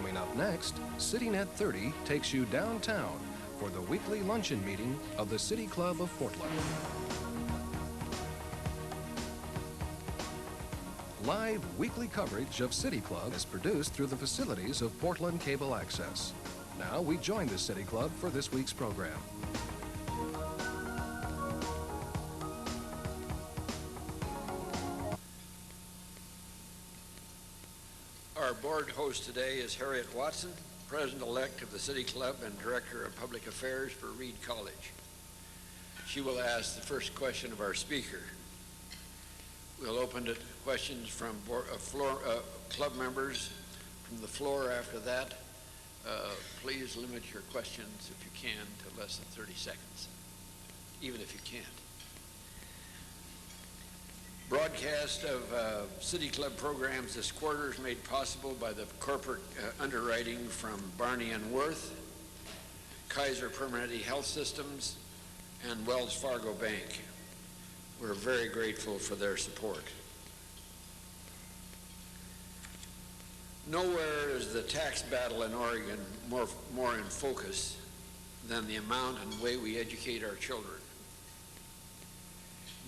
Coming up next, CityNet 30 takes you downtown for the weekly luncheon meeting of the City Club of Portland. Live weekly coverage of City Club is produced through the facilities of Portland Cable Access. Now we join the City Club for this week's program. Our board host today is Harriet Watson, President-elect of the City Club and Director of Public Affairs for Reed College. She will ask the first question of our speaker. We'll open to questions from club members from the floor after that. Please limit your questions, if you can, to less than 30 seconds, even if you can't. Broadcast of City Club programs this quarter is made possible by the corporate underwriting from Barney & Worth, Kaiser Permanente Health Systems, and Wells Fargo Bank. We're very grateful for their support. Nowhere is the tax battle in Oregon more in focus than the amount and way we educate our children.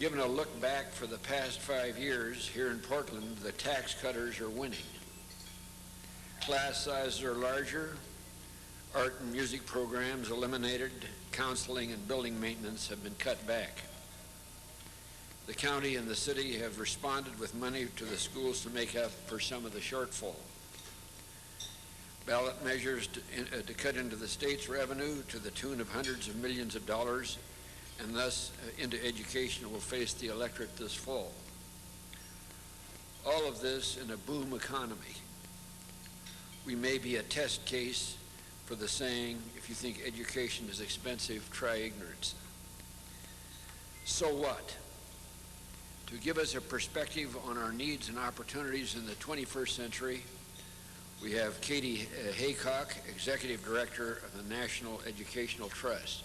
Given a look back for the past 5 years, here in Portland, the tax cutters are winning. Class sizes are larger, art and music programs eliminated, counseling and building maintenance have been cut back. The county and the city have responded with money to the schools to make up for some of the shortfall. Ballot measures to cut into the state's revenue to the tune of hundreds of millions of dollars, and thus into education will face the electorate this fall. All of this in a boom economy. We may be a test case for the saying, if you think education is expensive, try ignorance. So what? To give us a perspective on our needs and opportunities in the 21st century, we have Kati Haycock, Executive Director of the National Educational Trust.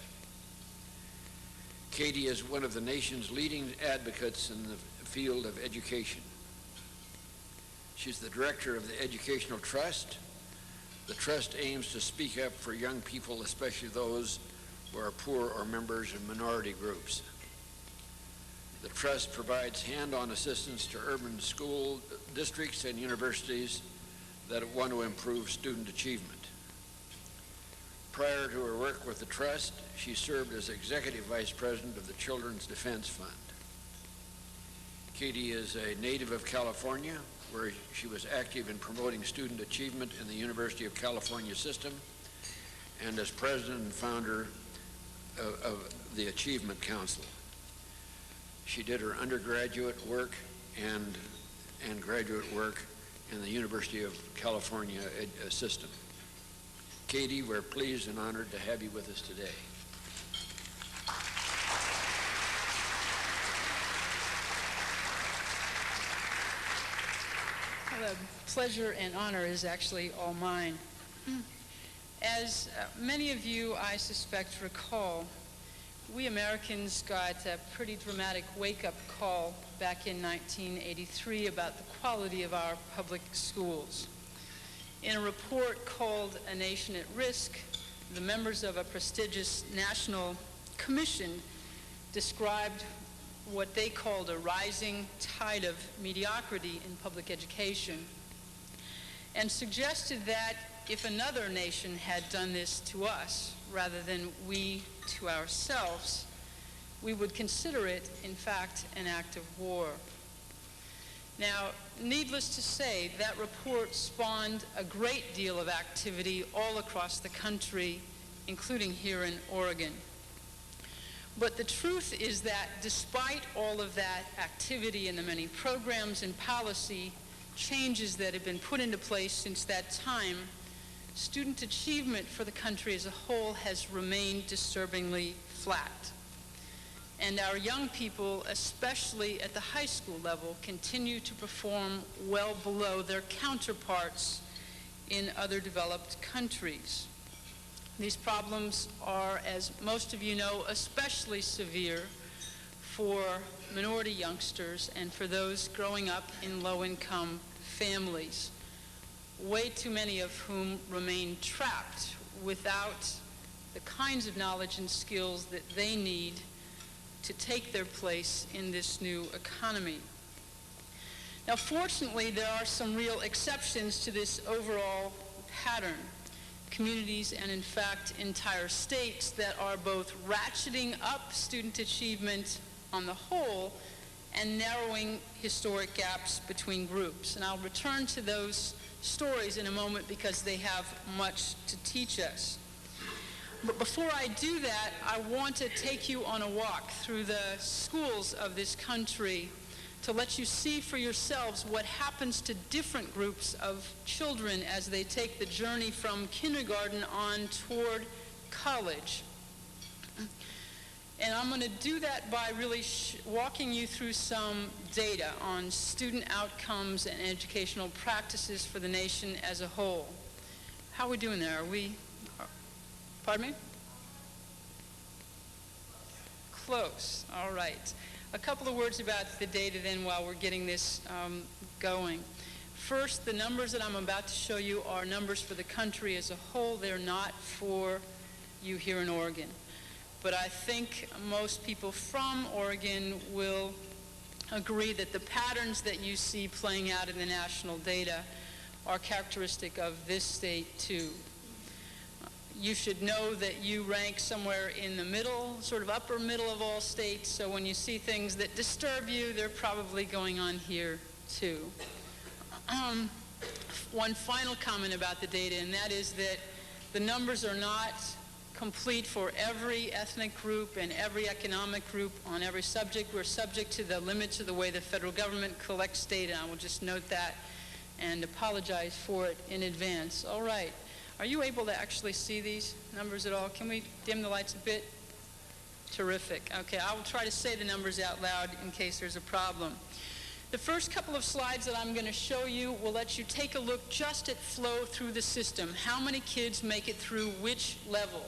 Kati is one of the nation's leading advocates in the field of education. She's the director of the Educational Trust. The trust aims to speak up for young people, especially those who are poor or members of minority groups. The trust provides hand-on assistance to urban school districts and universities that want to improve student achievement. Prior to her work with the trust, she served as Executive Vice President of the Children's Defense Fund. Kati is a native of California, where she was active in promoting student achievement in the University of California system, and as president and founder of the Achievement Council. She did her undergraduate work and graduate work in the University of California system. Kati, we're pleased and honored to have you with us today. The pleasure and honor is actually all mine. As many of you, I suspect, recall, we Americans got a pretty dramatic wake-up call back in 1983 about the quality of our public schools. In a report called A Nation at Risk, the members of a prestigious national commission described what they called a rising tide of mediocrity in public education, and suggested that if another nation had done this to us rather than we to ourselves, we would consider it, in fact, an act of war. Now, needless to say, that report spawned a great deal of activity all across the country, including here in Oregon. But the truth is that despite all of that activity and the many programs and policy changes that have been put into place since that time, student achievement for the country as a whole has remained disturbingly flat. And our young people, especially at the high school level, continue to perform well below their counterparts in other developed countries. These problems are, as most of you know, especially severe for minority youngsters and for those growing up in low-income families. way too many of whom remain trapped without the kinds of knowledge and skills that they need to take their place in this new economy. Now, fortunately, there are some real exceptions to this overall pattern. Communities and, in fact, entire states that are both ratcheting up student achievement on the whole and narrowing historic gaps between groups. And I'll return to those stories in a moment because they have much to teach us. But before I do that, I want to take you on a walk through the schools of this country to let you see for yourselves what happens to different groups of children as they take the journey from kindergarten on toward college. And I'm going to do that by really walking you through some data on student outcomes and educational practices for the nation as a whole. How are we doing there? Pardon me? Close. All right. A couple of words about the data then while we're getting this going. First, the numbers that I'm about to show you are numbers for the country as a whole. They're not for you here in Oregon. But I think most people from Oregon will agree that the patterns that you see playing out in the national data are characteristic of this state too. You should know that you rank somewhere in the middle, sort of upper middle of all states, so when you see things that disturb you, they're probably going on here too. One final comment about the data, and that is that the numbers are not complete for every ethnic group and every economic group on every subject. We're subject to the limits of the way the federal government collects data. I will just note that and apologize for it in advance. All right. Are you able to actually see these numbers at all? Can we dim the lights a bit? Terrific. Okay, I will try to say the numbers out loud in case there's a problem. The first couple of slides that I'm going to show you will let you take a look just at flow through the system. How many kids make it through which level?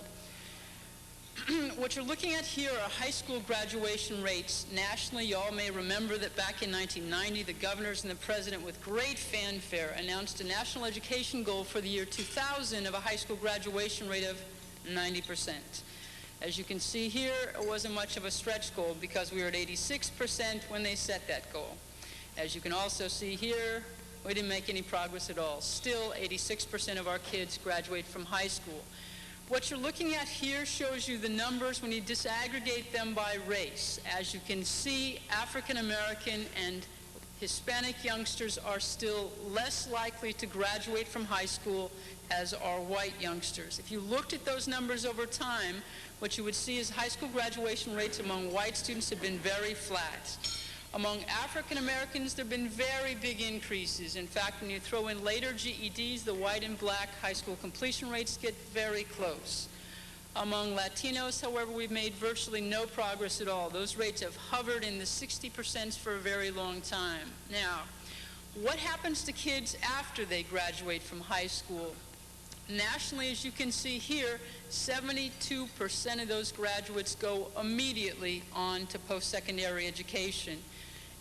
What you're looking at here are high school graduation rates. Nationally, you all may remember that back in 1990, the governors and the president, with great fanfare, announced a national education goal for the year 2000 of a high school graduation rate of 90%. As you can see here, it wasn't much of a stretch goal because we were at 86% when they set that goal. As you can also see here, we didn't make any progress at all. Still, 86% of our kids graduate from high school. What you're looking at here shows you the numbers when you disaggregate them by race. As you can see, African American and Hispanic youngsters are still less likely to graduate from high school as are white youngsters. If you looked at those numbers over time, what you would see is high school graduation rates among white students have been very flat. Among African Americans, there have been very big increases. In fact, when you throw in later GEDs, the white and black high school completion rates get very close. Among Latinos, however, we've made virtually no progress at all. Those rates have hovered in the 60% for a very long time. Now, what happens to kids after they graduate from high school? Nationally, as you can see here, 72% of those graduates go immediately on to post-secondary education.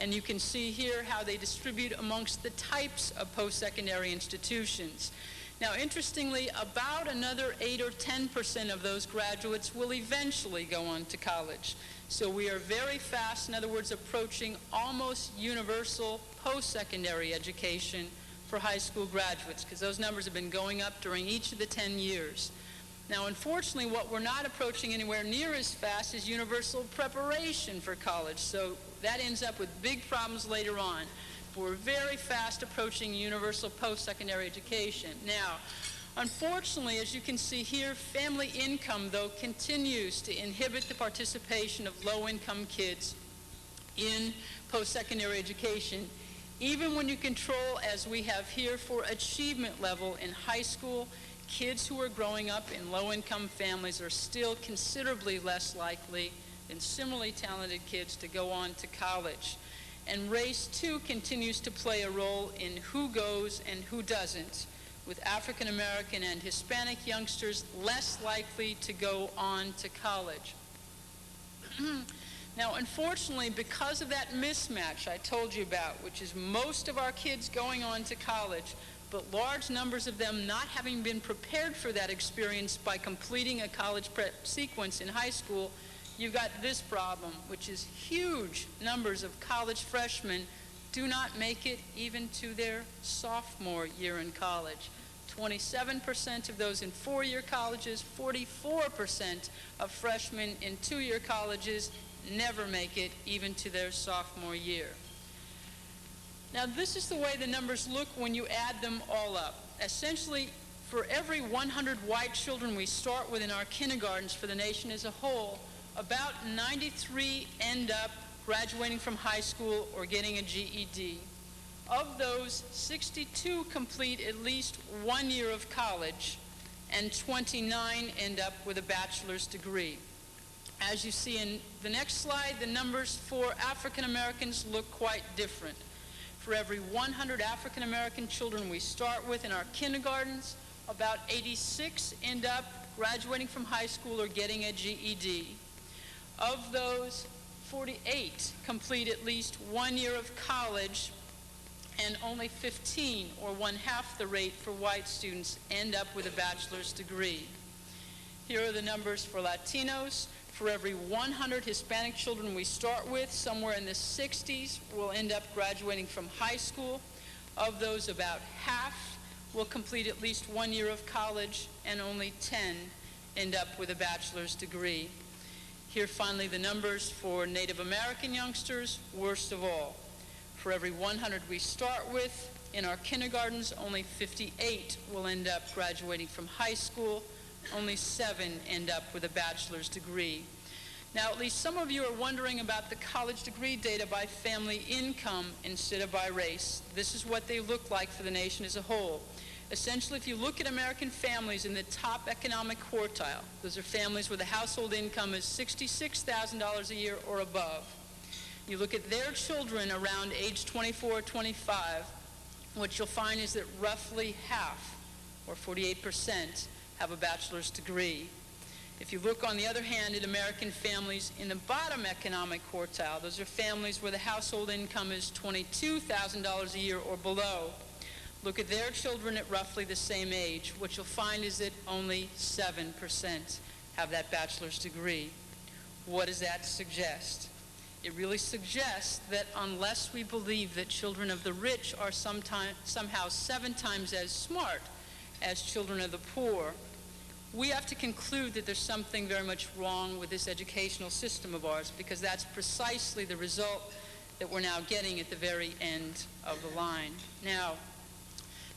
And you can see here how they distribute amongst the types of post-secondary institutions. Now, interestingly, about another 8 or 10% of those graduates will eventually go on to college. So we are very fast, in other words, approaching almost universal post-secondary education for high school graduates, because those numbers have been going up during each of the 10 years. Now, unfortunately, what we're not approaching anywhere near as fast is universal preparation for college. So that ends up with big problems later on. We're very fast approaching universal post-secondary education. Now, unfortunately, as you can see here, family income, though, continues to inhibit the participation of low-income kids in post-secondary education, even when you control, as we have here, for achievement level in high school. Kids who are growing up in low-income families are still considerably less likely than similarly talented kids to go on to college. And race, too, continues to play a role in who goes and who doesn't, with African American and Hispanic youngsters less likely to go on to college. Now, unfortunately, because of that mismatch I told you about, which is most of our kids going on to college, but large numbers of them not having been prepared for that experience by completing a college prep sequence in high school, you've got this problem, which is huge numbers of college freshmen do not make it even to their sophomore year in college. 27% of those in four-year colleges, 44% of freshmen in two-year colleges never make it even to their sophomore year. Now, this is the way the numbers look when you add them all up. Essentially, for every 100 white children we start with in our kindergartens for the nation as a whole, about 93 end up graduating from high school or getting a GED. Of those, 62 complete at least 1 year of college, and 29 end up with a bachelor's degree. As you see in the next slide, the numbers for African Americans look quite different. For every 100 African American children we start with in our kindergartens, about 86 end up graduating from high school or getting a GED. Of those, 48 complete at least 1 year of college, and only 15, or one-half the rate for white students, end up with a bachelor's degree. Here are the numbers for Latinos. For every 100 Hispanic children we start with, somewhere in the 60s will end up graduating from high school. Of those, about half will complete at least 1 year of college, and only 10 end up with a bachelor's degree. Here, finally, the numbers for Native American youngsters, worst of all. For every 100 we start with in our kindergartens, only 58 will end up graduating from high school. Only 7 end up with a bachelor's degree. Now, at least some of you are wondering about the college degree data by family income instead of by race. This is what they look like for the nation as a whole. Essentially, if you look at American families in the top economic quartile, those are families where the household income is $66,000 a year or above. You look at their children around age 24 or 25, what you'll find is that roughly half, or 48%, have a bachelor's degree. If you look, on the other hand, at American families in the bottom economic quartile, those are families where the household income is $22,000 a year or below. Look at their children at roughly the same age. What you'll find is that only 7% have that bachelor's degree. What does that suggest? It really suggests that unless we believe that children of the rich are somehow 7 times as smart as children of the poor, we have to conclude that there's something very much wrong with this educational system of ours, because that's precisely the result that we're now getting at the very end of the line. Now,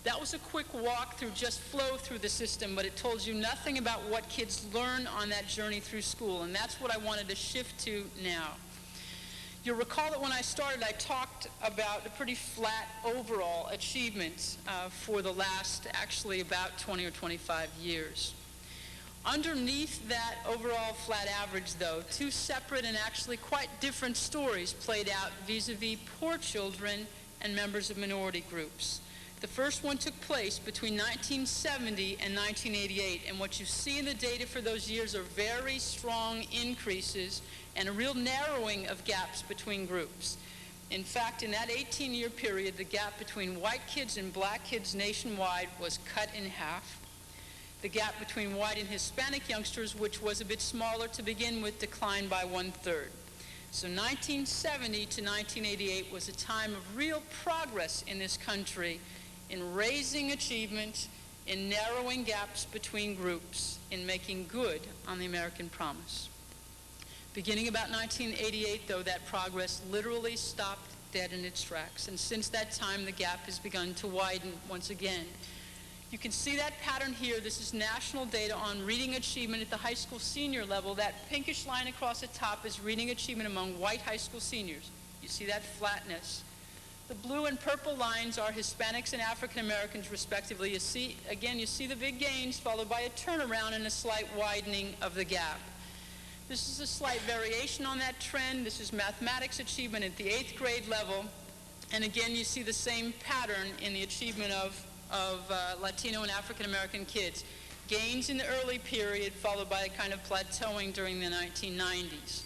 that was a quick walk through, just flow through the system, but it told you nothing about what kids learn on that journey through school, and that's what I wanted to shift to now. You'll recall that when I started, I talked about a pretty flat overall achievement for the last, actually, about 20 or 25 years. Underneath that overall flat average, though, 2 separate and actually quite different stories played out vis-a-vis poor children and members of minority groups. The first one took place between 1970 and 1988, and what you see in the data for those years are very strong increases and a real narrowing of gaps between groups. In fact, in that 18-year period, the gap between white kids and black kids nationwide was cut in half. The gap between white and Hispanic youngsters, which was a bit smaller to begin with, declined by 1/3. So 1970 to 1988 was a time of real progress in this country in raising achievement, in narrowing gaps between groups, in making good on the American promise. Beginning about 1988, though, that progress literally stopped dead in its tracks, and since that time the gap has begun to widen once again. You can see that pattern here. This is national data on reading achievement at the high school senior level. That pinkish line across the top is reading achievement among white high school seniors. You see that flatness. The blue and purple lines are Hispanics and African Americans, respectively. You see the big gains followed by a turnaround and a slight widening of the gap. This is a slight variation on that trend. This is mathematics achievement at the 8th grade level. And again, you see the same pattern in the achievement of Latino and African American kids. Gains in the early period followed by a kind of plateauing during the 1990s.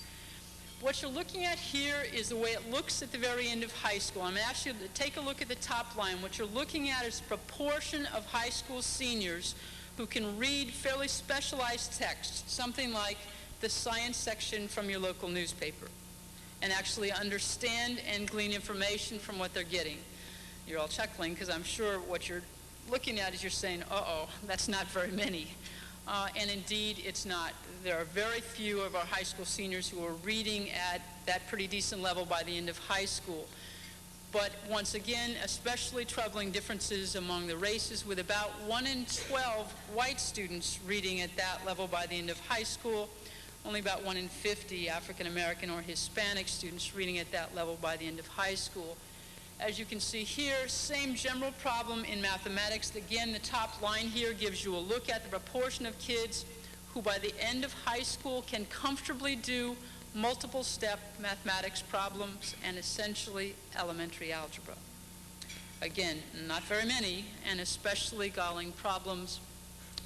What you're looking at here is the way it looks at the very end of high school. I'm asking you to take a look at the top line. What you're looking at is the proportion of high school seniors who can read fairly specialized text, something like the science section from your local newspaper, and actually understand and glean information from what they're getting. You're all chuckling because I'm sure what you're looking at is you're saying, uh-oh, that's not very many. And indeed, it's not. There are very few of our high school seniors who are reading at that pretty decent level by the end of high school. But once again, especially troubling differences among the races, with about 1 in 12 white students reading at that level by the end of high school, only about 1 in 50 African American or Hispanic students reading at that level by the end of high school. As you can see here, same general problem in mathematics. Again, the top line here gives you a look at the proportion of kids who by the end of high school can comfortably do multiple step mathematics problems and essentially elementary algebra. Again, not very many, and especially galling problems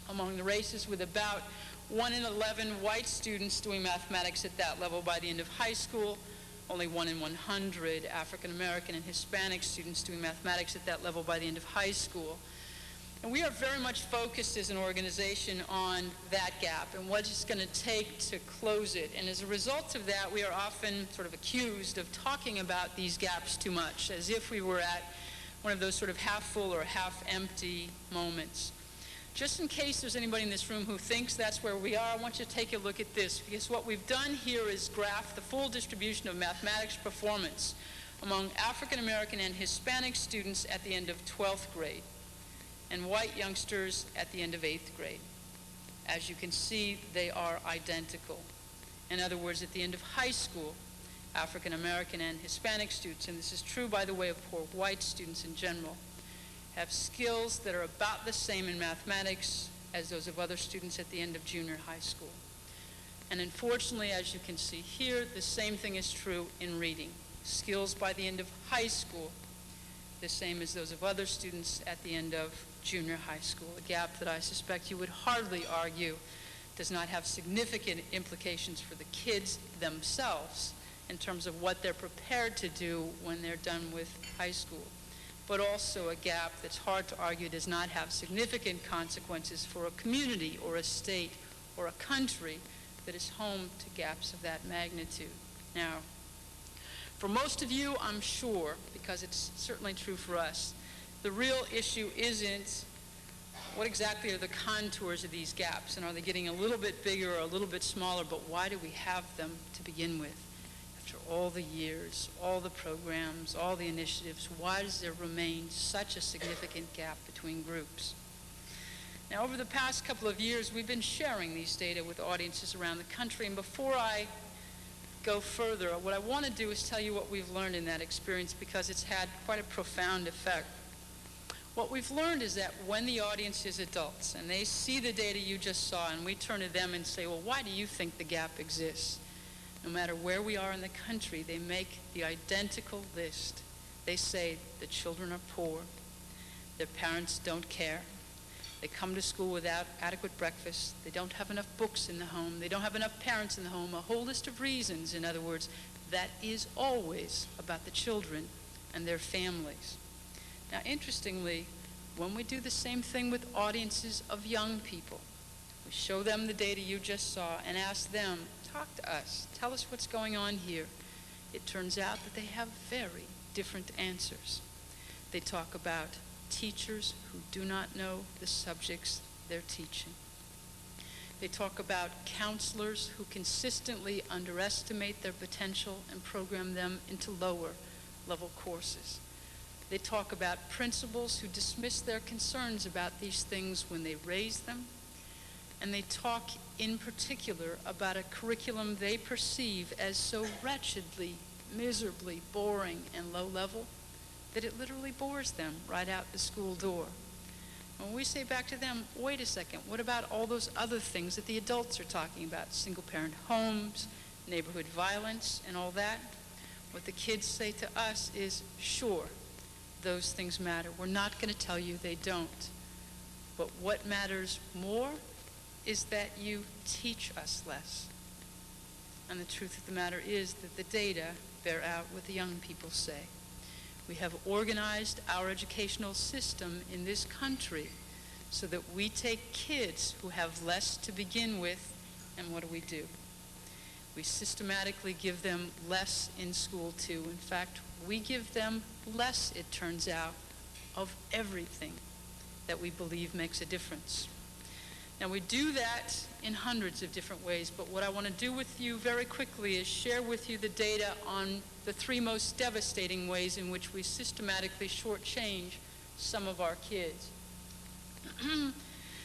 among the races, with about 1 in 11 white students doing mathematics at that level by the end of high school, only 1 in 100 African American and Hispanic students doing mathematics at that level by the end of high school. And we are very much focused as an organization on that gap and what it's going to take to close it. And as a result of that, we are often sort of accused of talking about these gaps too much, as if we were at one of those sort of half full or half empty moments. Just in case there's anybody in this room who thinks that's where we are, I want you to take a look at this, because what we've done here is graph the full distribution of mathematics performance among African American and Hispanic students at the end of 12th grade and white youngsters at the end of 8th grade. As you can see, they are identical. In other words, at the end of high school, African American and Hispanic students, and this is true, by the way, of poor white students in general, have skills that are about the same in mathematics as those of other students at the end of junior high school. And unfortunately, as you can see here, the same thing is true in reading. Skills by the end of high school, the same as those of other students at the end of junior high school, a gap that I suspect you would hardly argue does not have significant implications for the kids themselves in terms of what they're prepared to do when they're done with high school, but also a gap that's hard to argue does not have significant consequences for a community or a state or a country that is home to gaps of that magnitude. Now, for most of you, I'm sure, because it's certainly true for us, the real issue isn't what exactly are the contours of these gaps, and are they getting a little bit bigger or a little bit smaller, but why do we have them to begin with? After all the years, all the programs, all the initiatives, why does there remain such a significant gap between groups? Now, over the past couple of years, we've been sharing these data with audiences around the country, and before I go further, what I want to do is tell you what we've learned in that experience, because it's had quite a profound effect. What we've learned is that when the audience is adults and they see the data you just saw, and we turn to them and say, well, why do you think the gap exists? No matter where we are in the country, they make the identical list. They say the children are poor, their parents don't care, they come to school without adequate breakfast, they don't have enough books in the home, they don't have enough parents in the home, a whole list of reasons, in other words, that is always about the children and their families. Now, interestingly, when we do the same thing with audiences of young people, we show them the data you just saw and ask them, talk to us, tell us what's going on here. It turns out that they have very different answers. They talk about teachers who do not know the subjects they're teaching. They talk about counselors who consistently underestimate their potential and program them into lower level courses. They talk about principals who dismiss their concerns about these things when they raise them. And they talk in particular about a curriculum they perceive as so wretchedly, miserably boring and low level that it literally bores them right out the school door. When we say back to them, wait a second, what about all those other things that the adults are talking about? Single-parent homes, neighborhood violence, and all that? What the kids say to us is, sure, those things matter. We're not going to tell you they don't. But what matters more is that you teach us less. And the truth of the matter is that the data bear out what the young people say. We have organized our educational system in this country so that we take kids who have less to begin with, and what do? We systematically give them less in school too. In fact, we give them less, it turns out, of everything that we believe makes a difference. Now, we do that in hundreds of different ways, but what I want to do with you very quickly is share with you the data on the three most devastating ways in which we systematically shortchange some of our kids.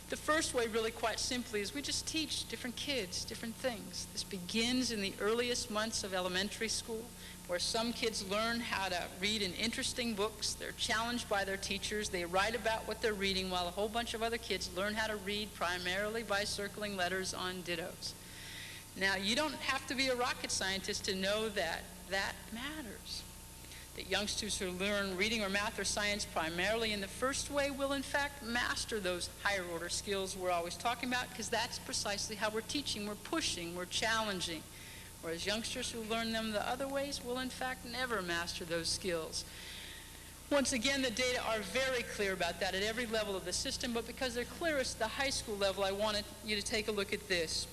The first way, really quite simply, is we just teach different kids different things. This begins in the earliest months of elementary school, where some kids learn how to read in interesting books. They're challenged by their teachers. They write about what they're reading, while a whole bunch of other kids learn how to read primarily by circling letters on dittos. Now, you don't have to be a rocket scientist to know that that matters. That youngsters who learn reading or math or science primarily in the first way will in fact master those higher order skills we're always talking about, because that's precisely how we're teaching, we're pushing, we're challenging. Whereas youngsters who learn them the other ways will in fact never master those skills. Once again, the data are very clear about that at every level of the system, but because they're clearest at the high school level, I wanted you to take a look at this.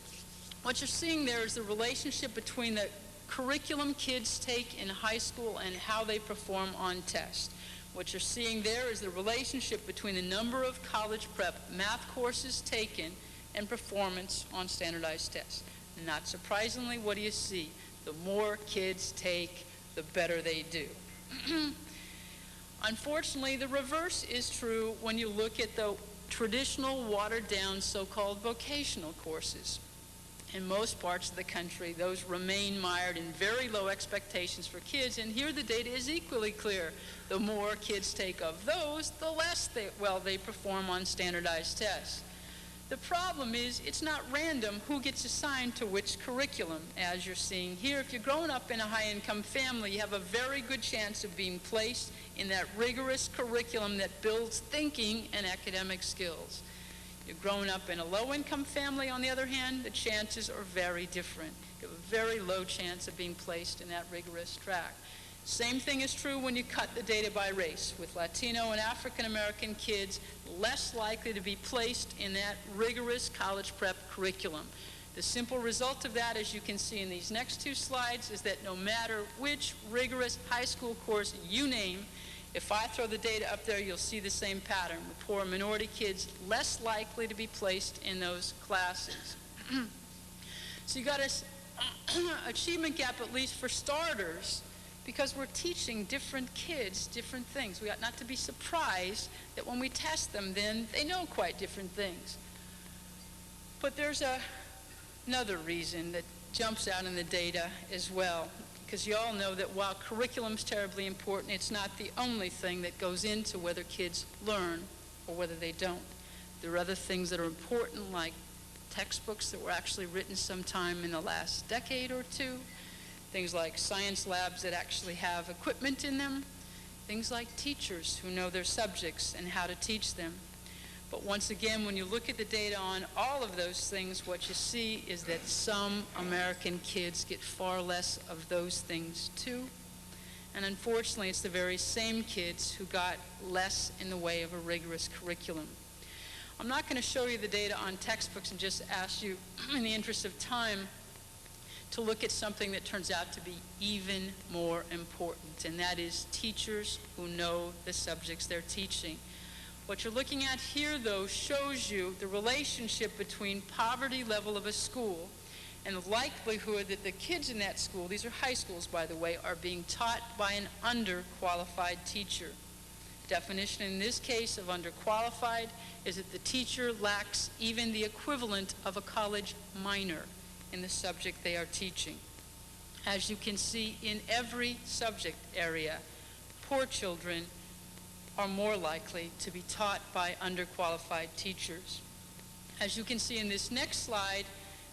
What you're seeing there is the relationship between the curriculum kids take in high school and how they perform on tests. What you're seeing there is the relationship between the number of college prep math courses taken and performance on standardized tests. Not surprisingly, what do you see? The more kids take, the better they do. Unfortunately, the reverse is true when you look at the traditional watered-down so-called vocational courses. In most parts of the country, those remain mired in very low expectations for kids, and here the data is equally clear. The more kids take of those, the less they perform on standardized tests. The problem is it's not random who gets assigned to which curriculum. As you're seeing here, if you're growing up in a high-income family, you have a very good chance of being placed in that rigorous curriculum that builds thinking and academic skills. You're growing up in a low-income family, on the other hand, the chances are very different. You have a very low chance of being placed in that rigorous track. Same thing is true when you cut the data by race, with Latino and African American kids less likely to be placed in that rigorous college prep curriculum. The simple result of that, as you can see in these next two slides, is that no matter which rigorous high school course you name, if I throw the data up there, you'll see the same pattern, with poor minority kids less likely to be placed in those classes. So you got an achievement gap, at least for starters, because we're teaching different kids different things. We ought not to be surprised that when we test them, then they know quite different things. But there's another reason that jumps out in the data as well, because you all know that while curriculum's terribly important, it's not the only thing that goes into whether kids learn or whether they don't. There are other things that are important, like textbooks that were actually written sometime in the last decade or two, things like science labs that actually have equipment in them, things like teachers who know their subjects and how to teach them. But once again, when you look at the data on all of those things, what you see is that some American kids get far less of those things too. And unfortunately, it's the very same kids who got less in the way of a rigorous curriculum. I'm not going to show you the data on textbooks and just ask you, in the interest of time, to look at something that turns out to be even more important, and that is teachers who know the subjects they're teaching. What you're looking at here, though, shows you the relationship between poverty level of a school and the likelihood that the kids in that school, these are high schools, by the way, are being taught by an underqualified teacher. Definition in this case of underqualified is that the teacher lacks even the equivalent of a college minor in the subject they are teaching. As you can see, in every subject area, poor children are more likely to be taught by underqualified teachers. As you can see in this next slide,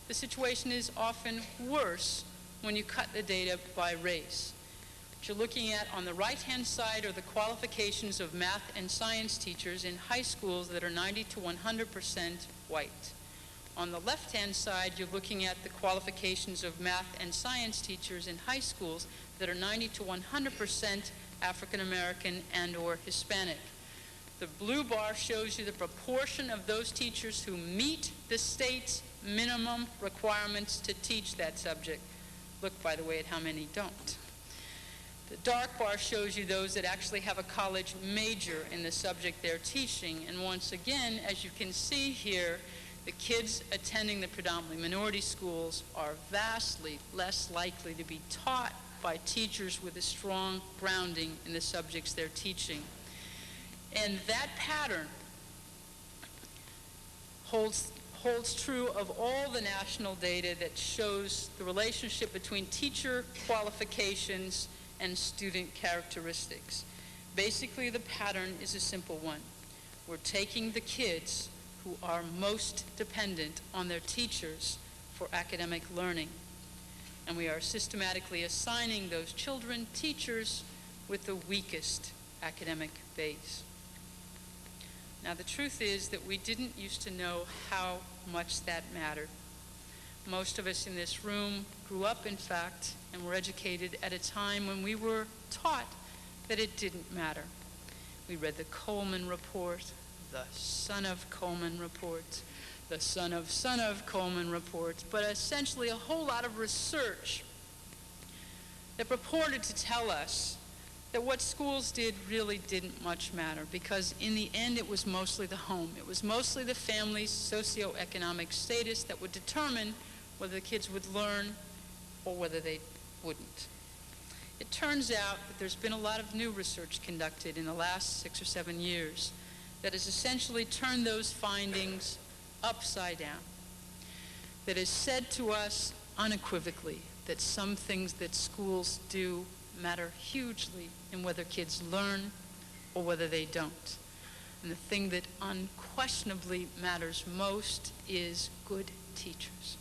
the situation is often worse when you cut the data by race. What you're looking at on the right-hand side are the qualifications of math and science teachers in high schools that are 90 to 100% white. On the left-hand side, you're looking at the qualifications of math and science teachers in high schools that are 90 to 100% African American and or Hispanic. The blue bar shows you the proportion of those teachers who meet the state's minimum requirements to teach that subject. Look, by the way, at how many don't. The dark bar shows you those that actually have a college major in the subject they're teaching. And once again, as you can see here, the kids attending the predominantly minority schools are vastly less likely to be taught by teachers with a strong grounding in the subjects they're teaching. And that pattern holds true of all the national data that shows the relationship between teacher qualifications and student characteristics. Basically, the pattern is a simple one. We're taking the kids who are most dependent on their teachers for academic learning, and we are systematically assigning those children teachers with the weakest academic base. Now, the truth is that we didn't used to know how much that mattered. Most of us in this room grew up, in fact, and were educated at a time when we were taught that it didn't matter. We read the Coleman Report, the son of Coleman Report, the son of Coleman Report, but essentially a whole lot of research that purported to tell us that what schools did really didn't much matter, because in the end it was mostly the home. It was mostly the family's socioeconomic status that would determine whether the kids would learn or whether they wouldn't. It turns out that there's been a lot of new research conducted in the last 6 or 7 years that has essentially turned those findings upside down, that has said to us unequivocally that some things that schools do matter hugely in whether kids learn or whether they don't. And the thing that unquestionably matters most is good teachers.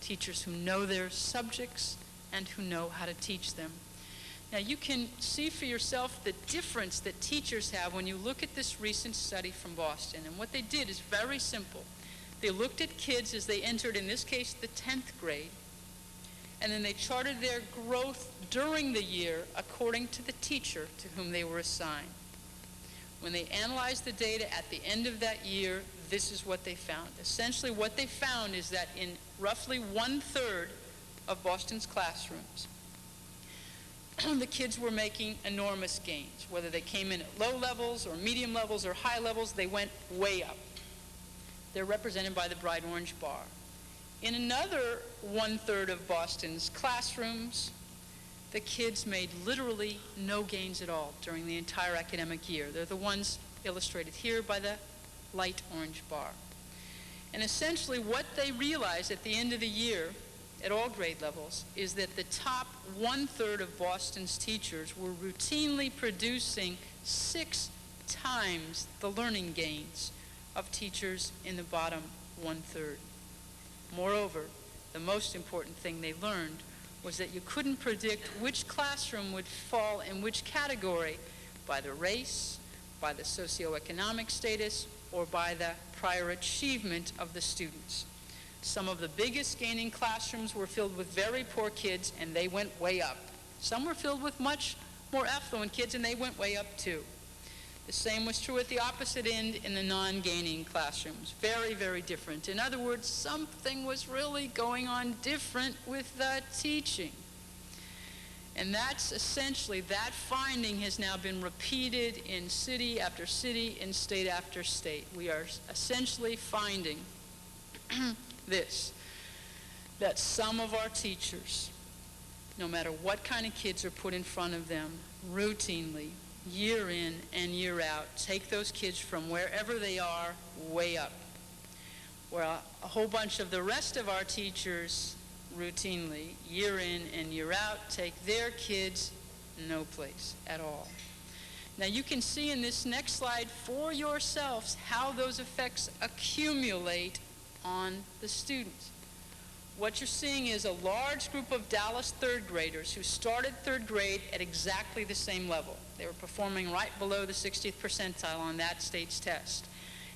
Teachers who know their subjects and who know how to teach them. Now, you can see for yourself the difference that teachers have when you look at this recent study from Boston. And what they did is very simple. They looked at kids as they entered, in this case, the 10th grade, and then they charted their growth during the year according to the teacher to whom they were assigned. When they analyzed the data at the end of that year, this is what they found. Essentially, what they found is that in roughly 1/3 of Boston's classrooms, the kids were making enormous gains. Whether they came in at low levels or medium levels or high levels, they went way up. They're represented by the bright orange bar. In another 1/3 of Boston's classrooms, the kids made literally no gains at all during the entire academic year. They're the ones illustrated here by the light orange bar. And essentially what they realized at the end of the year at all grade levels is that the top 1/3 of Boston's teachers were routinely producing 6 times the learning gains of teachers in the bottom 1/3. Moreover, the most important thing they learned was that you couldn't predict which classroom would fall in which category by the race, by the socioeconomic status, or by the prior achievement of the students. Some of the biggest gaining classrooms were filled with very poor kids, and they went way up. Some were filled with much more affluent kids, and they went way up too. The same was true at the opposite end in the non-gaining classrooms. Very, very different. In other words, something was really going on different with the teaching. And that's essentially, that finding has now been repeated in city after city, in state after state. We are essentially finding this, that some of our teachers, no matter what kind of kids are put in front of them, routinely, year in and year out, take those kids from wherever they are way up. Where a whole bunch of the rest of our teachers routinely, year in and year out, take their kids no place at all. Now you can see in this next slide for yourselves how those effects accumulate on the students. What you're seeing is a large group of Dallas third graders who started third grade at exactly the same level. They were performing right below the 60th percentile on that state's test.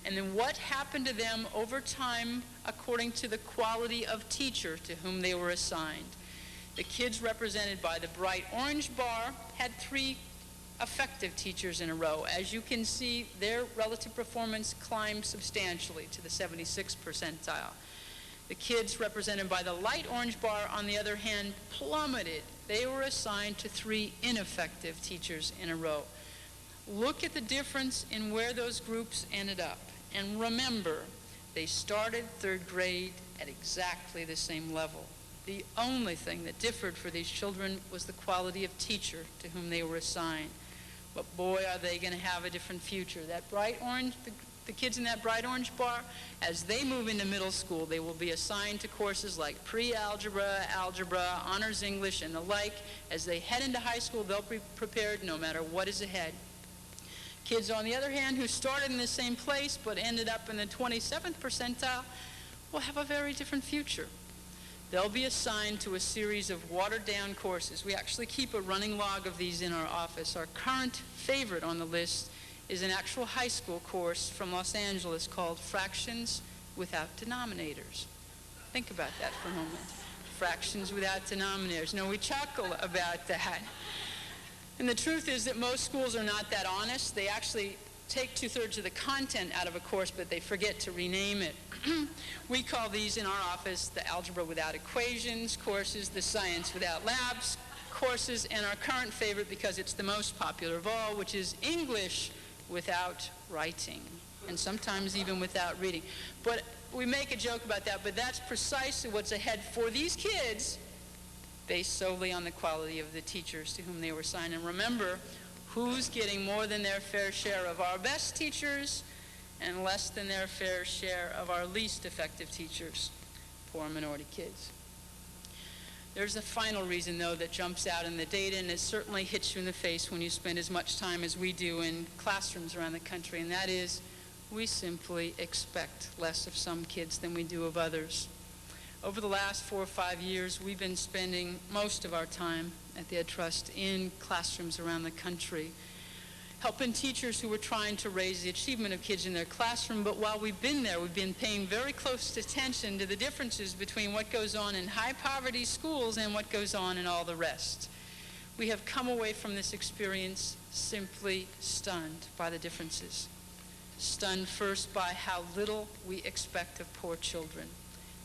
And then what happened to them over time according to the quality of teacher to whom they were assigned. The kids represented by the bright orange bar had 3 effective teachers in a row. As you can see, their relative performance climbed substantially to the 76th percentile. The kids represented by the light orange bar, on the other hand, plummeted. They were assigned to 3 ineffective teachers in a row. Look at the difference in where those groups ended up. And remember, they started 3rd grade at exactly the same level. The only thing that differed for these children was the quality of teacher to whom they were assigned. But boy, are they going to have a different future. That bright orange, the kids in that bright orange bar, as they move into middle school, they will be assigned to courses like pre-algebra, algebra, honors English, and the like. As they head into high school, they'll be prepared no matter what is ahead. Kids, on the other hand, who started in the same place but ended up in the 27th percentile will have a very different future. They'll be assigned to a series of watered-down courses. We actually keep a running log of these in our office. Our current favorite on the list is an actual high school course from Los Angeles called Fractions Without Denominators. Think about that for a moment. Fractions without denominators. No, we chuckle about that. And the truth is that most schools are not that honest. They actually take 2/3 of the content out of a course, but they forget to rename it. We call these in our office the Algebra Without Equations courses, the Science Without Labs courses, and our current favorite, because it's the most popular of all, which is English Without Writing, and sometimes even without reading. But we make a joke about that, but that's precisely what's ahead for these kids, based solely on the quality of the teachers to whom they were assigned. And remember, who's getting more than their fair share of our best teachers and less than their fair share of our least effective teachers? Poor minority kids. There's a final reason, though, that jumps out in the data, and it certainly hits you in the face when you spend as much time as we do in classrooms around the country, and that is we simply expect less of some kids than we do of others. Over the last 4 or 5 years, we've been spending most of our time at the Ed Trust in classrooms around the country, helping teachers who were trying to raise the achievement of kids in their classroom. But while we've been there, we've been paying very close attention to the differences between what goes on in high-poverty schools and what goes on in all the rest. We have come away from this experience simply stunned by the differences. Stunned first by how little we expect of poor children,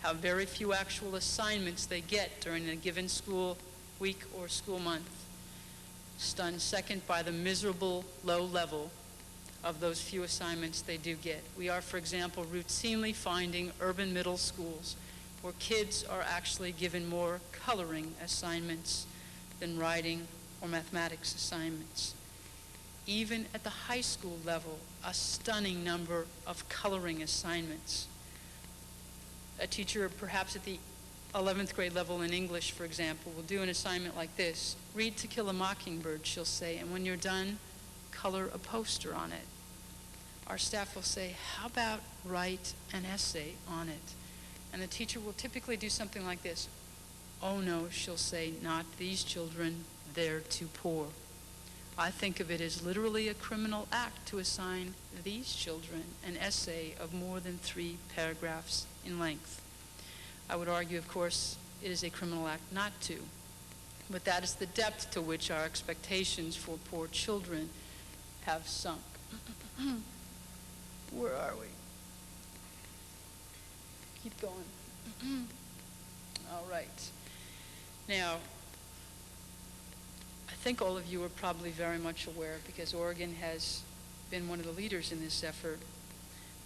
how very few actual assignments they get during a given school week or school month. Stunned second by the miserable low level of those few assignments they do get. We are, for example, routinely finding urban middle schools where kids are actually given more coloring assignments than writing or mathematics assignments. Even at the high school level, a stunning number of coloring assignments. A teacher, perhaps at the 11th grade level in English, for example, will do an assignment like this. Read To Kill a Mockingbird, she'll say, and when you're done, color a poster on it. Our staff will say, how about write an essay on it? And the teacher will typically do something like this. Oh no, she'll say, not these children, they're too poor. I think of it as literally a criminal act to assign these children an essay of more than 3 paragraphs in length. I would argue, of course, it is a criminal act not to, but that is the depth to which our expectations for poor children have sunk. Where are we? Keep going. All right. Now, I think all of you are probably very much aware, because Oregon has been one of the leaders in this effort,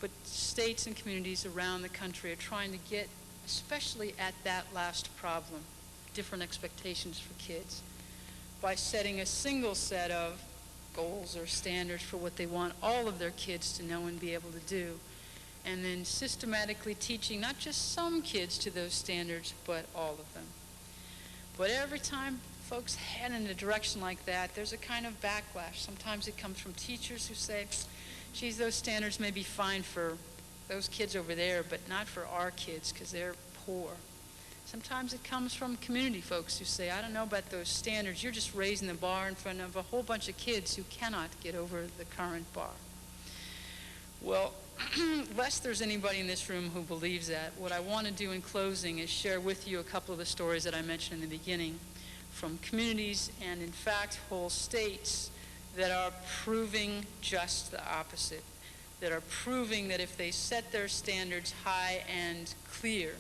but states and communities around the country are trying to get, especially at that last problem, different expectations for kids, by setting a single set of goals or standards for what they want all of their kids to know and be able to do, and then systematically teaching not just some kids to those standards, but all of them. But every time folks head in a direction like that, there's a kind of backlash. Sometimes it comes from teachers who say, geez, those standards may be fine for those kids over there, but not for our kids because they're poor. Sometimes it comes from community folks who say, I don't know about those standards. You're just raising the bar in front of a whole bunch of kids who cannot get over the current bar. Well, lest there's anybody in this room who believes that, what I want to do in closing is share with you a couple of the stories that I mentioned in the beginning from communities and, in fact, whole states that are proving just the opposite, that are proving that if they set their standards high and clear,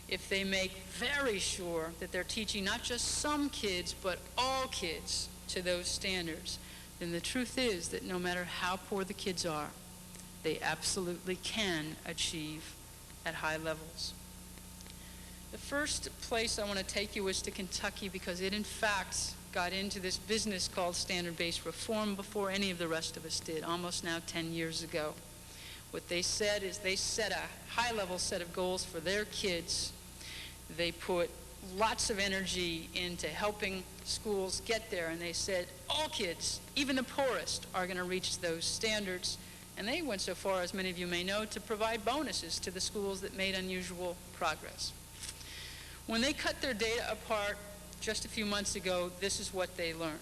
if they make very sure that they're teaching not just some kids, but all kids to those standards, then the truth is that no matter how poor the kids are, they absolutely can achieve at high levels. The first place I want to take you is to Kentucky because it, in fact, got into this business called standard-based reform before any of the rest of us did, almost now 10 years ago. What they said is they set a high-level set of goals for their kids. They put lots of energy into helping schools get there, and they said all kids, even the poorest, are going to reach those standards. And they went so far, as many of you may know, to provide bonuses to the schools that made unusual progress. When they cut their data apart just a few months ago, this is what they learned.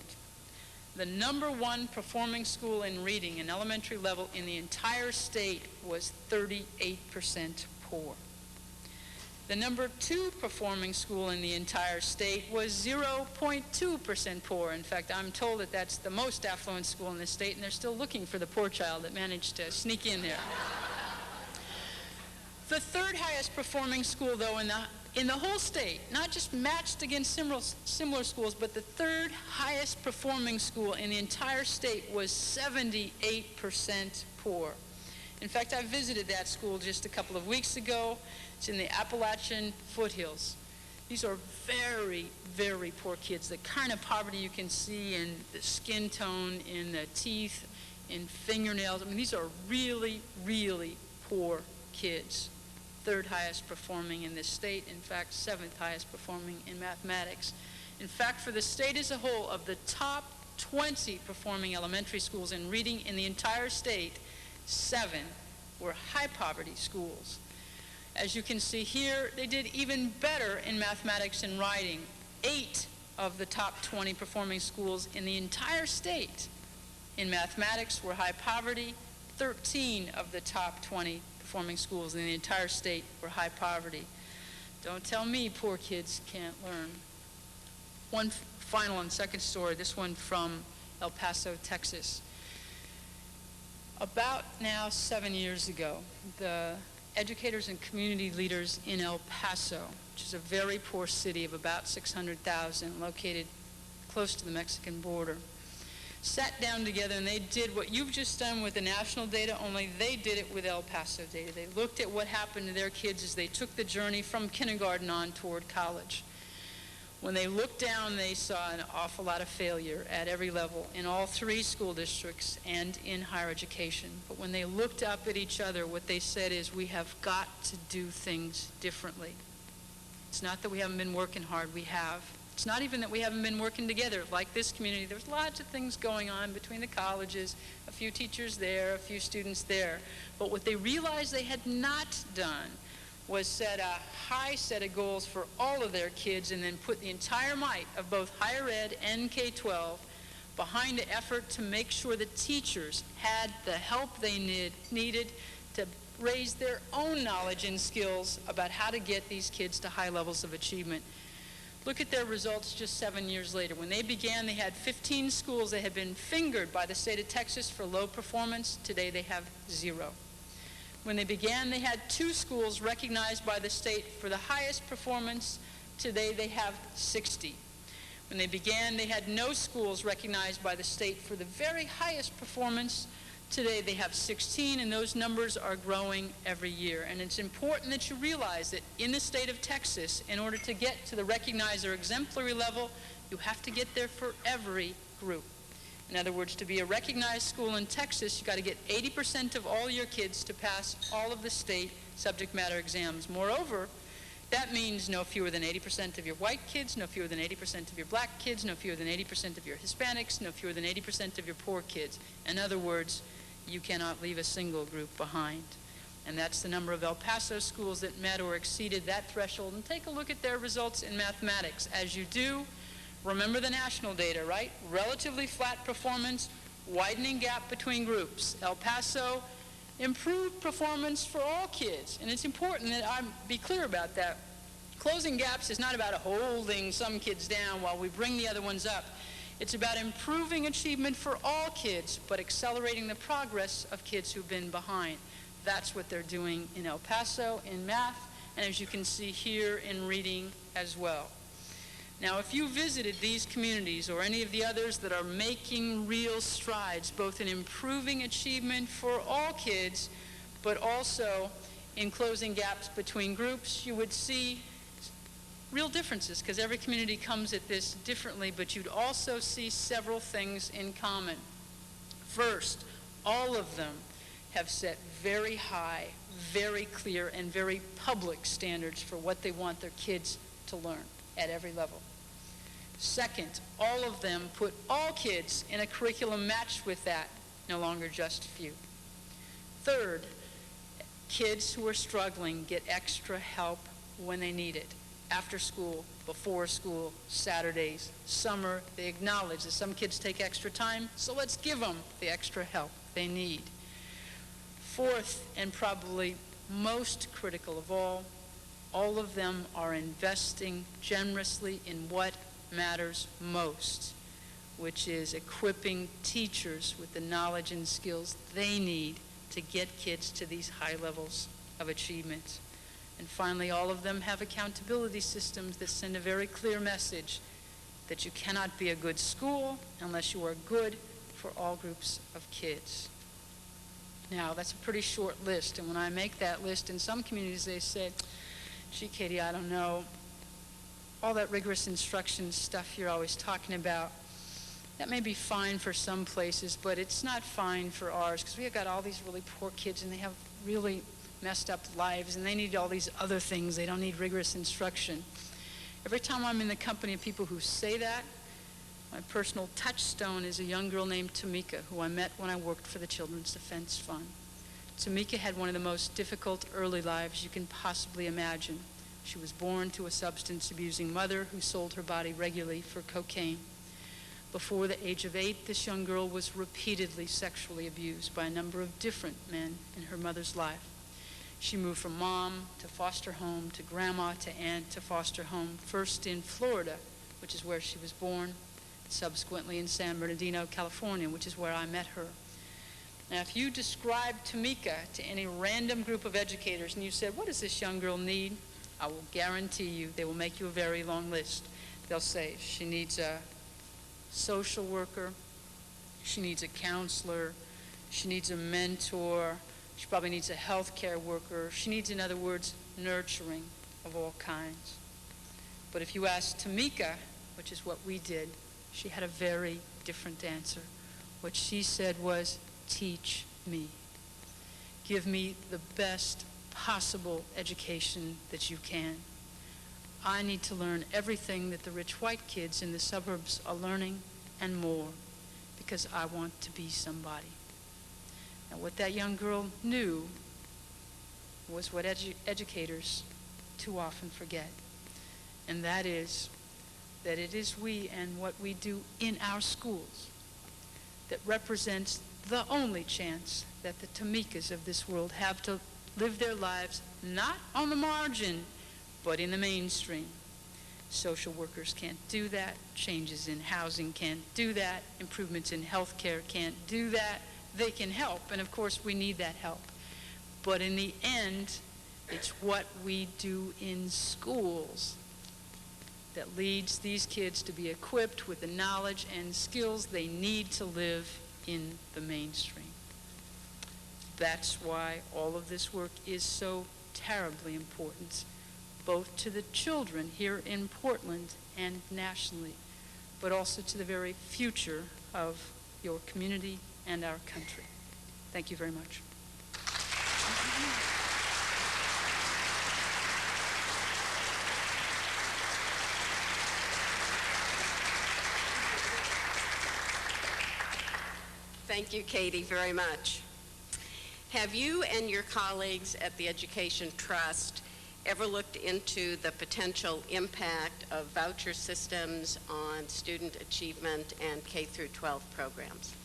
The number one performing school in reading in elementary level in the entire state was 38% poor. The number two performing school in the entire state was 0.2% poor. In fact, I'm told that that's the most affluent school in the state, and they're still looking for the poor child that managed to sneak in there. The third highest performing school, though, in the whole state, not just matched against similar schools, but the third highest performing school in the entire state was 78% poor. In fact, I visited that school just a couple of weeks ago. It's in the Appalachian foothills. These are very, very poor kids. The kind of poverty you can see in the skin tone, in the teeth, in fingernails. I mean, these are really, really poor kids. Third highest performing in this state. In fact, seventh highest performing in mathematics. In fact, for the state as a whole, of the top 20 performing elementary schools in reading in the entire state, 7 were high poverty schools. As you can see here, they did even better in mathematics and writing. 8 of the top 20 performing schools in the entire state in mathematics were high poverty. 13 of the top 20 performing schools in the entire state were high poverty. Don't tell me poor kids can't learn. One final and second story, this one from El Paso, Texas. About now 7 years ago, the educators and community leaders in El Paso, which is a very poor city of about 600,000, located close to the Mexican border, sat down together and they did what you've just done with the national data, only they did it with El Paso data. They looked at what happened to their kids as they took the journey from kindergarten on toward college. When they looked down, they saw an awful lot of failure at every level in all 3 school districts and in higher education. But when they looked up at each other, what they said is, we have got to do things differently. It's not that we haven't been working hard, we have. It's not even that we haven't been working together. Like this community, there's lots of things going on between the colleges, a few teachers there, a few students there. But what they realized they had not done was set a high set of goals for all of their kids and then put the entire might of both higher ed and K-12 behind the effort to make sure that teachers had the help they needed to raise their own knowledge and skills about how to get these kids to high levels of achievement. Look at their results just 7 years later. When they began, they had 15 schools that had been fingered by the state of Texas for low performance. Today they have 0. When they began, they had 2 schools recognized by the state for the highest performance. Today they have 60. When they began, they had no schools recognized by the state for the very highest performance. Today they have 16, and those numbers are growing every year. And it's important that you realize that in the state of Texas, in order to get to the recognized or exemplary level, you have to get there for every group. In other words, to be a recognized school in Texas, you've got to get 80% of all your kids to pass all of the state subject matter exams. Moreover, that means no fewer than 80% of your white kids, no fewer than 80% of your black kids, no fewer than 80% of your Hispanics, no fewer than 80% of your poor kids. In other words, you cannot leave a single group behind. And that's the number of El Paso schools that met or exceeded that threshold. And take a look at their results in mathematics. As you do, remember the national data, right? Relatively flat performance, widening gap between groups. El Paso Improve performance for all kids, and it's important that I be clear about that. Closing gaps is not about holding some kids down while we bring the other ones up. It's about improving achievement for all kids, but accelerating the progress of kids who've been behind. That's what they're doing in El Paso in math, and as you can see here in reading as well. Now, if you visited these communities or any of the others that are making real strides, both in improving achievement for all kids, but also in closing gaps between groups, you would see real differences, because every community comes at this differently, but you'd also see several things in common. First, all of them have set very high, very clear, and very public standards for what they want their kids to learn at every level. Second, all of them put all kids in a curriculum matched with that, no longer just a few. Third, kids who are struggling get extra help when they need it. After school, before school, Saturdays, summer, they acknowledge that some kids take extra time, so let's give them the extra help they need. Fourth, and probably most critical of all of them are investing generously in what matters most, which is equipping teachers with the knowledge and skills they need to get kids to these high levels of achievement. And finally, all of them have accountability systems that send a very clear message that you cannot be a good school unless you are good for all groups of kids. Now, that's a pretty short list, and when I make that list, in some communities they say, gee, Katie, I don't know, all that rigorous instruction stuff you're always talking about, that may be fine for some places, but it's not fine for ours, because we've got all these really poor kids, and they have really messed up lives, and they need all these other things. They don't need rigorous instruction. Every time I'm in the company of people who say that, my personal touchstone is a young girl named Tamika, who I met when I worked for the Children's Defense Fund. Tamika had one of the most difficult early lives you can possibly imagine. She was born to a substance-abusing mother who sold her body regularly for cocaine. Before the age of 8, this young girl was repeatedly sexually abused by a number of different men in her mother's life. She moved from mom to foster home to grandma to aunt to foster home, first in Florida, which is where she was born, subsequently in San Bernardino, California, which is where I met her. Now, if you describe Tamika to any random group of educators and you said, what does this young girl need? I will guarantee you they will make you a very long list. They'll say she needs a social worker, she needs a counselor, she needs a mentor, she probably needs a healthcare worker. She needs, in other words, nurturing of all kinds. But if you ask Tamika, which is what we did, she had a very different answer. What she said was, teach me. Give me the best possible education that you can. I need to learn everything that the rich white kids in the suburbs are learning and more, because I want to be somebody. Now, what that young girl knew was what educators too often forget, and that is that it is we and what we do in our schools that represents the only chance that the Tamikas of this world have to live their lives not on the margin, but in the mainstream. Social workers can't do that. Changes in housing can't do that. Improvements in healthcare can't do that. They can help, and of course we need that help. But in the end, it's what we do in schools that leads these kids to be equipped with the knowledge and skills they need to live in the mainstream. That's why all of this work is so terribly important, both to the children here in Portland and nationally, but also to the very future of your community and our country. Thank you very much. Thank you, Katie, very much. Have you and your colleagues at the Education Trust ever looked into the potential impact of voucher systems on student achievement and K through 12 programs?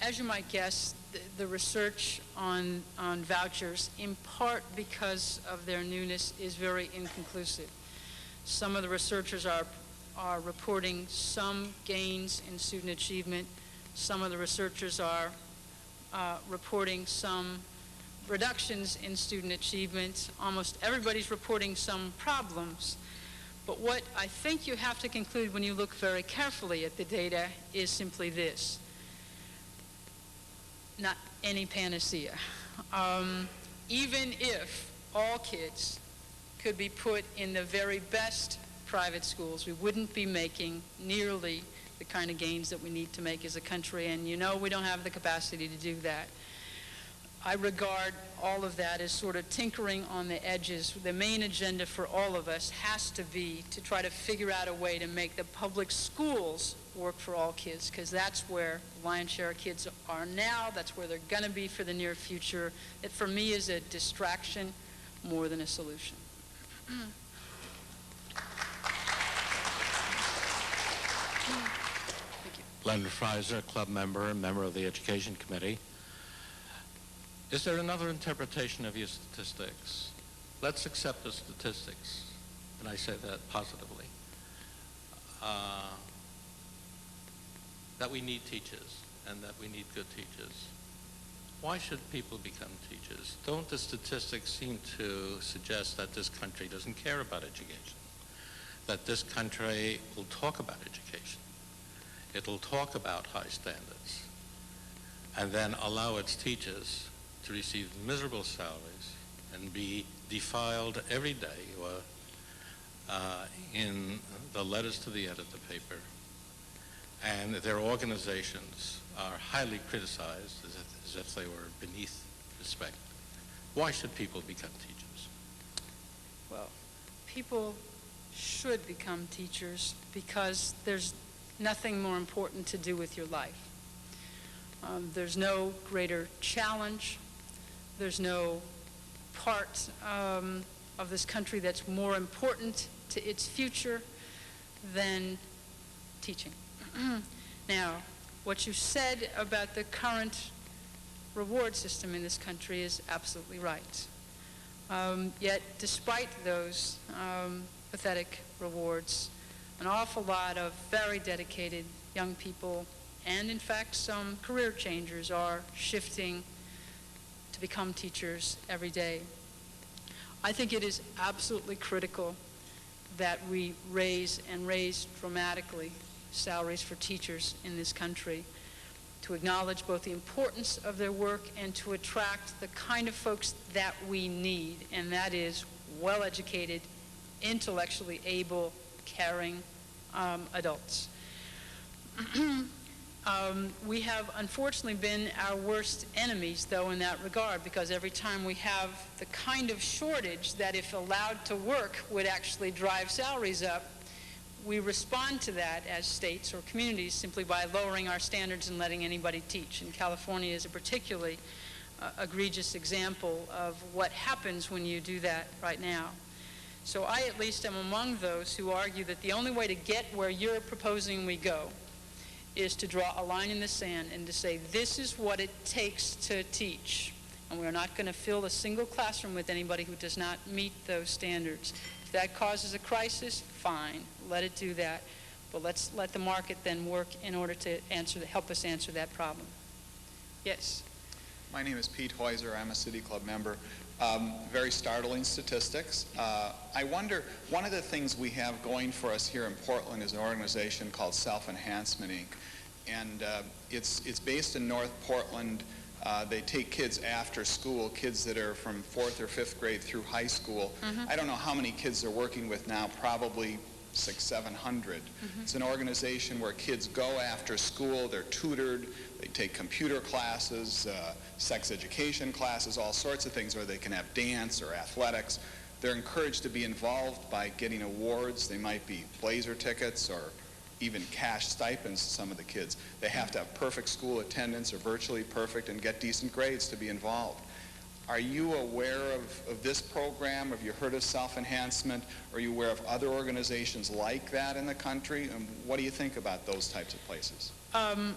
As you might guess, the research on vouchers, in part because of their newness, is very inconclusive. Some of the researchers are reporting some gains in student achievement. Some of the researchers are reporting some reductions in student achievement. Almost everybody's reporting some problems. But what I think you have to conclude when you look very carefully at the data is simply this: not any panacea. Even if all kids could be put in the very best private schools, we wouldn't be making nearly the kind of gains that we need to make as a country, and you know we don't have the capacity to do that. I regard all of that as sort of tinkering on the edges. The main agenda for all of us has to be to try to figure out a way to make the public schools work for all kids, because that's where the lion's share of kids are now. That's where they're going to be for the near future. It, for me, is a distraction more than a solution. Thank you. Leonard Fraser, club member and member of the Education Committee. Is there another interpretation of your statistics? Let's accept the statistics, and I say that positively, that we need teachers and that we need good teachers. Why should people become teachers? Don't the statistics seem to suggest that this country doesn't care about education? That this country will talk about education. It'll talk about high standards, and then allow its teachers to receive miserable salaries and be defiled every day or in the letters to the editor paper, and their organizations are highly criticized as if they were beneath respect. Why should people become teachers? Well, people should become teachers because there's nothing more important to do with your life. There's no greater challenge. There's no part of this country that's more important to its future than teaching. Now, what you said about the current reward system in this country is absolutely right. Yet, despite those pathetic rewards, an awful lot of very dedicated young people, and in fact some career changers, are shifting to become teachers every day. I think it is absolutely critical that we raise dramatically salaries for teachers in this country, to acknowledge both the importance of their work and to attract the kind of folks that we need, and that is well-educated, intellectually able, caring adults. We have unfortunately been our worst enemies, though, in that regard, because every time we have the kind of shortage that, if allowed to work, would actually drive salaries up, we respond to that as states or communities simply by lowering our standards and letting anybody teach. And California is a particularly egregious example of what happens when you do that right now. So I at least am among those who argue that the only way to get where you're proposing we go is to draw a line in the sand and to say, this is what it takes to teach. And we're not going to fill a single classroom with anybody who does not meet those standards. If that causes a crisis, fine, let it do that. But let's let the market then work in order to help us answer that problem. Yes? My name is Pete Heuser. I'm a City Club member. Very startling statistics. I wonder, one of the things we have going for us here in Portland is an organization called Self-Enhancement, Inc. And it's based in North Portland. They take kids after school, kids that are from 4th or 5th grade through high school. I don't know how many kids they're working with now, probably 600-700. It's an organization where kids go after school, they're tutored, they take computer classes, sex education classes, all sorts of things, where they can have dance or athletics. They're encouraged to be involved by getting awards. They might be Blazer tickets or even cash stipends to some of the kids. They have to have perfect school attendance or virtually perfect and get decent grades to be involved. Are you aware of this program? Have you heard of self-enhancement? Are you aware of other organizations like that in the country? And what do you think about those types of places? I'm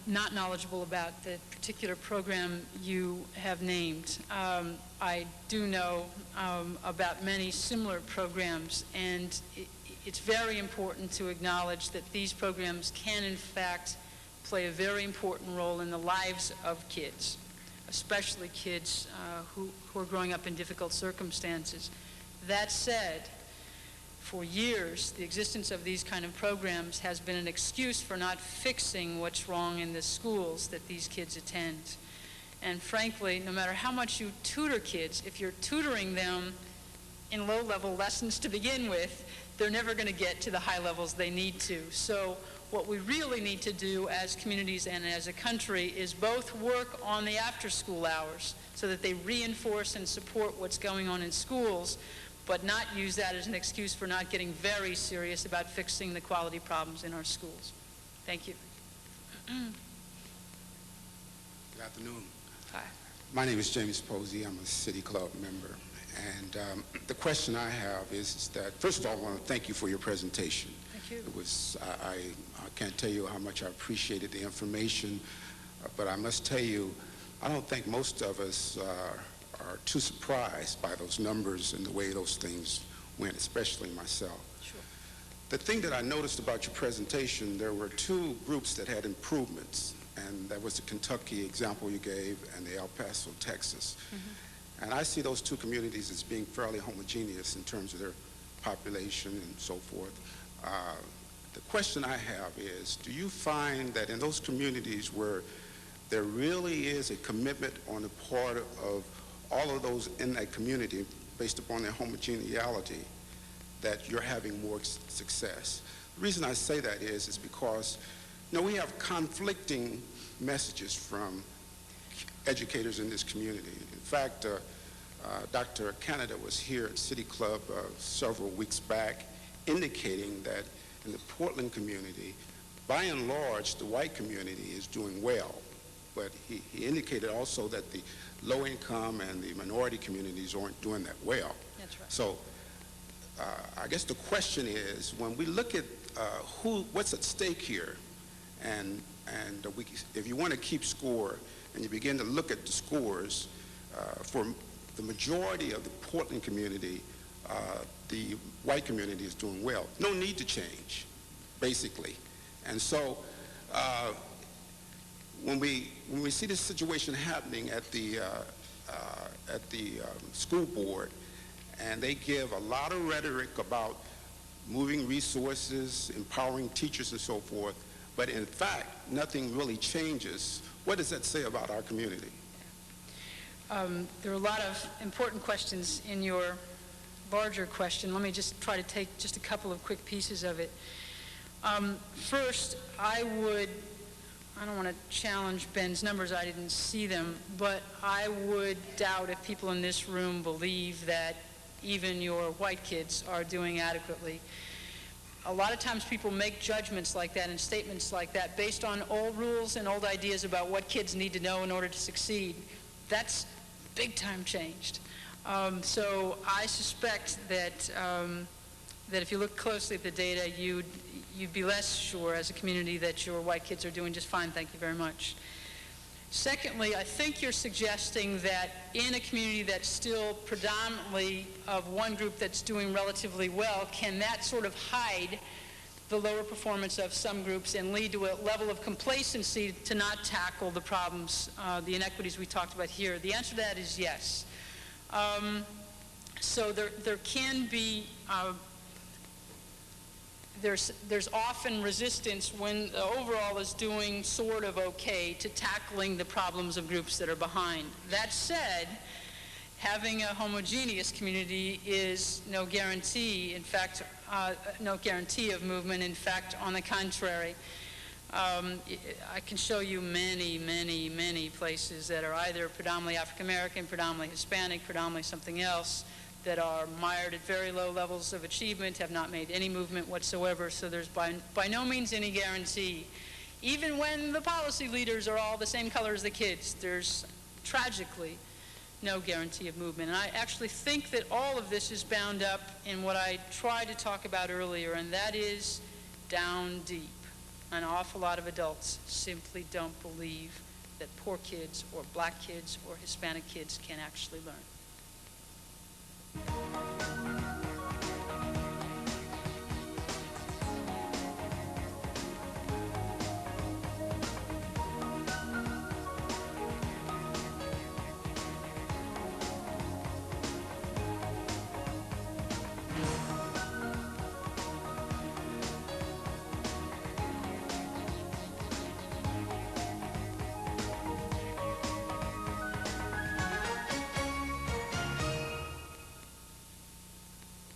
not knowledgeable about the particular program you have named. I do know about many similar programs, and it's very important to acknowledge that these programs can, in fact, play a very important role in the lives of kids, especially kids who are growing up in difficult circumstances. That said, for years, the existence of these kind of programs has been an excuse for not fixing what's wrong in the schools that these kids attend. And frankly, no matter how much you tutor kids, if you're tutoring them in low-level lessons to begin with, they're never going to get to the high levels they need to. So what we really need to do as communities and as a country is both work on the after-school hours so that they reinforce and support what's going on in schools, but not use that as an excuse for not getting very serious about fixing the quality problems in our schools. Thank you. Good afternoon. Hi. My name is James Posey. I'm a City Club member. And the question I have is that, first of all, I want to thank you for your presentation. Thank you. It was, I can't tell you how much I appreciated the information, but I must tell you, I don't think most of us are too surprised by those numbers and the way those things went, especially myself. Sure. The thing that I noticed about your presentation, there were two groups that had improvements, and that was the Kentucky example you gave and the El Paso, Texas. Mm-hmm. And I see those two communities as being fairly homogeneous in terms of their population and so forth. The question I have is, do you find that in those communities where there really is a commitment on the part of all of those in that community based upon their homogeneity, that you're having more success? The reason I say that is because, you know, we have conflicting messages from educators in this community. In fact, Dr. Canada was here at City Club several weeks back indicating that in the Portland community, by and large, the white community is doing well. But he indicated also that the low income and the minority communities aren't doing that well. That's right. So I guess the question is, when we look at what's at stake here, and if you want to keep score and you begin to look at the scores, for the majority of the Portland community, the white community is doing well. No need to change, basically. And so when we see this situation happening at the school board, and they give a lot of rhetoric about moving resources, empowering teachers and so forth, but in fact, nothing really changes, what does that say about our community? There are a lot of important questions in your larger question. Let me just try to take just a couple of quick pieces of it. First, I don't want to challenge Ben's numbers, I didn't see them, but I would doubt if people in this room believe that even your white kids are doing adequately. A lot of times people make judgments like that and statements like that based on old rules and old ideas about what kids need to know in order to succeed. That's big time changed. So I suspect that if you look closely at the data, you'd be less sure as a community that your white kids are doing just fine. Thank you very much. Secondly, I think you're suggesting that in a community that's still predominantly of one group that's doing relatively well, can that sort of hide the lower performance of some groups and lead to a level of complacency to not tackle the problems, the inequities we talked about here? The answer to that is yes. So there can be there's often resistance when the overall is doing sort of okay to tackling the problems of groups that are behind. That said, having a homogeneous community is no guarantee, in fact, no guarantee of movement. In fact, on the contrary, I can show you many, many, many places that are either predominantly African American, predominantly Hispanic, predominantly something else, that are mired at very low levels of achievement, have not made any movement whatsoever. So there's by no means any guarantee. Even when the policy leaders are all the same color as the kids, there's tragically, no guarantee of movement. And I actually think that all of this is bound up in what I tried to talk about earlier, and that is down deep. An awful lot of adults simply don't believe that poor kids or black kids or Hispanic kids can actually learn.